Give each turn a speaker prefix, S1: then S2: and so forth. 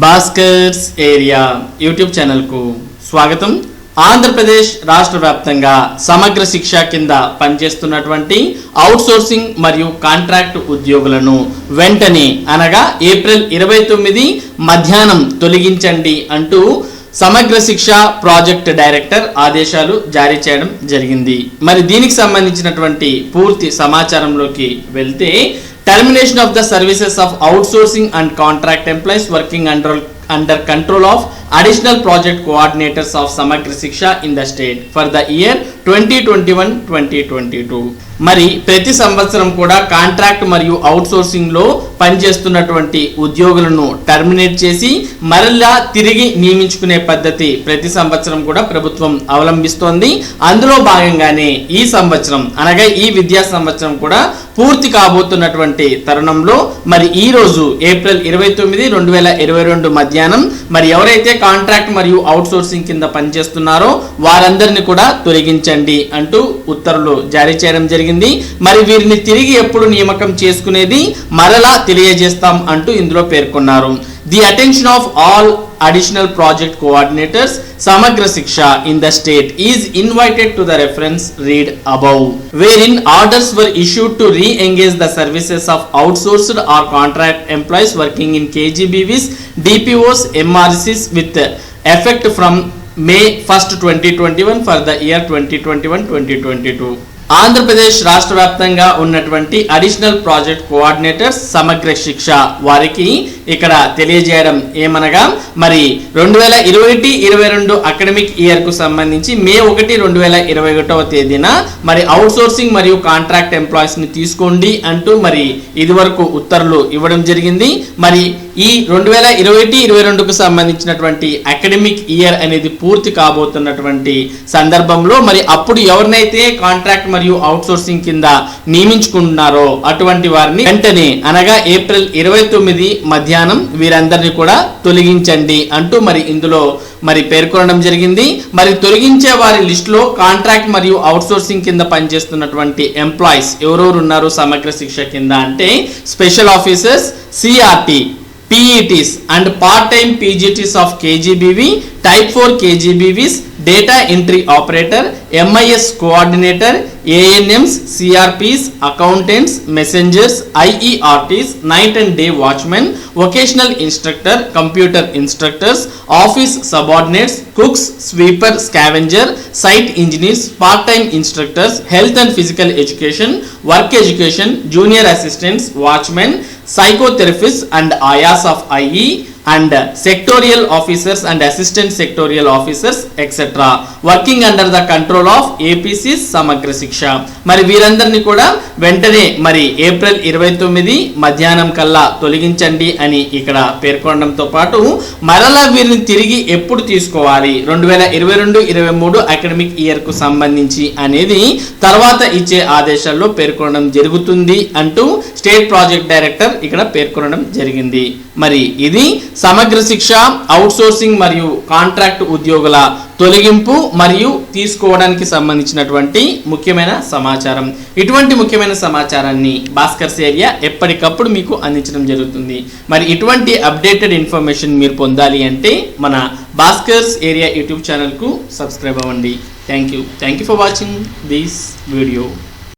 S1: Bhaskar's area YouTube ఛానల్కు స్వాగతం. ఆంధ్రప్రదేశ్ రాష్ట్ర వ్యాప్తంగా సమగ్ర శిక్ష కింద పనిచేస్తున్నటువంటి అవుట్సోర్సింగ్ మరియు కాంట్రాక్ట్ ఉద్యోగులను వెంటనే అనగా ఏప్రిల్ 29 మధ్యాహ్నం తొలగించండి అంటూ సమగ్ర శిక్ష ప్రాజెక్ట్ డైరెక్టర్ ఆదేశాలు జారీ చేయడం జరిగింది. మరి దీనికి సంబంధించినటువంటి పూర్తి సమాచారంలోకి వెళ్తే, termination of the services of outsourcing and contract employees working under control of additional project coordinators of Samagra Shiksha in the state for the year 2021-2022. మరి ప్రతి సంవత్సరం కూడా కాంట్రాక్ట్ మరియు అవుట్సోర్సింగ్ లో పనిచేస్తున్నటువంటి ఉద్యోగులను టర్మినేట్ చేసి మరలా తిరిగి నియమించుకునే పద్ధతి ప్రతి సంవత్సరం కూడా ప్రభుత్వం అవలంబిస్తోంది. అందులో భాగంగానే ఈ సంవత్సరం అనగా ఈ విద్యా సంవత్సరం కూడా పూర్తి కాబోతున్నటువంటి తరుణంలో మరి ఈ రోజు ఏప్రిల్ 29, 2022 మధ్యాహ్నం మరి ఎవరైతే కాంట్రాక్ట్ మరియు అవుట్సోర్సింగ్ కింద పనిచేస్తున్నారో వారందరినీ కూడా తొలగించండి అంటూ ఉత్తర్వులు జారీ చేయడం జరిగింది. మరి వీరిని తిరిగి ఎప్పుడు నియామకం చేసుకునేది మరలా తెలియజేస్తాం అంటూ ఇందులో పేర్కొన్నారు. The attention of all additional project coordinators Samagra Shiksha in the state is invited to the reference read above, wherein orders were issued to re-engage the services of outsourced or contract employees working in KGBVs, DPOs, MRCs with effect from May 1st, 2021 for the year 2021-2022. Andhra Pradesh రాష్ట్ర వ్యాప్తంగా ఉన్నటువంటి additional project coordinators సమగ్ర శిక్ష వారికి ఇక్కడ తెలియజేయడం ఏమనగా, మరి 2021-22 అకాడమిక్ ఇయర్ కు సంబంధించి మే 1, 2021 తేదీన మరి అవుట్సోర్సింగ్ మరియు కాంట్రాక్ట్ ఎంప్లాయీస్ ని తీసుకోండి అంటూ మరి ఇది వరకు ఉత్తర్వులు ఇవ్వడం జరిగింది. మరి ఈ 2021-22కు సంబంధించినటువంటి అకాడమిక్ ఇయర్ అనేది పూర్తి కాబోతున్నటువంటి సందర్భంలో మరి అప్పుడు ఎవరినైతే కాంట్రాక్ట్ మరియు అవుట్సోర్సింగ్ కింద నియమించుకుంటున్నారో అటువంటి వారిని వెంటనే అనగా ఏప్రిల్ 29 మధ్యాహ్నం వీరందరినీ కూడా తొలగించండి అంటూ మరి ఇందులో మరి పేర్కొనడం జరిగింది. మరి తొలగించే వారి లిస్ట్ లో కాంట్రాక్ట్ మరియు అవుట్సోర్సింగ్ కింద పనిచేస్తున్నటువంటి ఎంప్లాయీస్ ఎవరెవరు ఉన్నారు సమగ్ర శిక్ష కింద అంటే, special officers, CRT, PETs and part-time PGTs of KGBV, Type 4 KGBVs, Data Entry Operator, MIS Coordinator, ANMs, CRPs, Accountants, Messengers, IERTs, Night and Day Watchmen, Vocational Instructor, Computer Instructors, Office Subordinates, Cooks, Sweeper, Scavenger, Site Engineers, Part-time Instructors, Health and Physical Education, Work Education, Junior Assistants, Watchmen, Psychotherapists and Ayas of IE, and sectorial officers and assistant sectorial officers etc. working under the control of APCs సమగ్ర శిక్ష. మరి వీరందరినీ కూడా వెంటనే మరి April 29 మధ్యాహ్నం కల్లా తొలగించండి అని ఇక్కడ పేర్కొనడంతో పాటు మరలా వీరిని తిరిగి ఎప్పుడు తీసుకోవాలి 2022-23 అకాడమిక్ ఇయర్ కు సంబంధించి అనేది తర్వాత ఇచ్చే ఆదేశాల్లో పేర్కొనడం జరుగుతుంది అంటూ స్టేట్ ప్రాజెక్ట్ డైరెక్టర్ ఇక్కడ పేర్కొనడం జరిగింది. మరి ఇది సమగ్ర శిక్ష, అవుట్సోర్సింగ్ మరియు కాంట్రాక్ట్ ఉద్యోగుల తొలగింపు మరియు తీసుకోవడానికి సంబంధించినటువంటి ముఖ్యమైన సమాచారం. ఇటువంటి ముఖ్యమైన సమాచారాన్ని భాస్కర్స్ ఏరియా ఎప్పటికప్పుడు మీకు అందించడం జరుగుతుంది. మరి ఇటువంటి అప్డేటెడ్ ఇన్ఫర్మేషన్ మీరు పొందాలి అంటే మన భాస్కర్స్ ఏరియా యూట్యూబ్ ఛానల్కు సబ్స్క్రైబ్ అవ్వండి. Thank you for watching this video.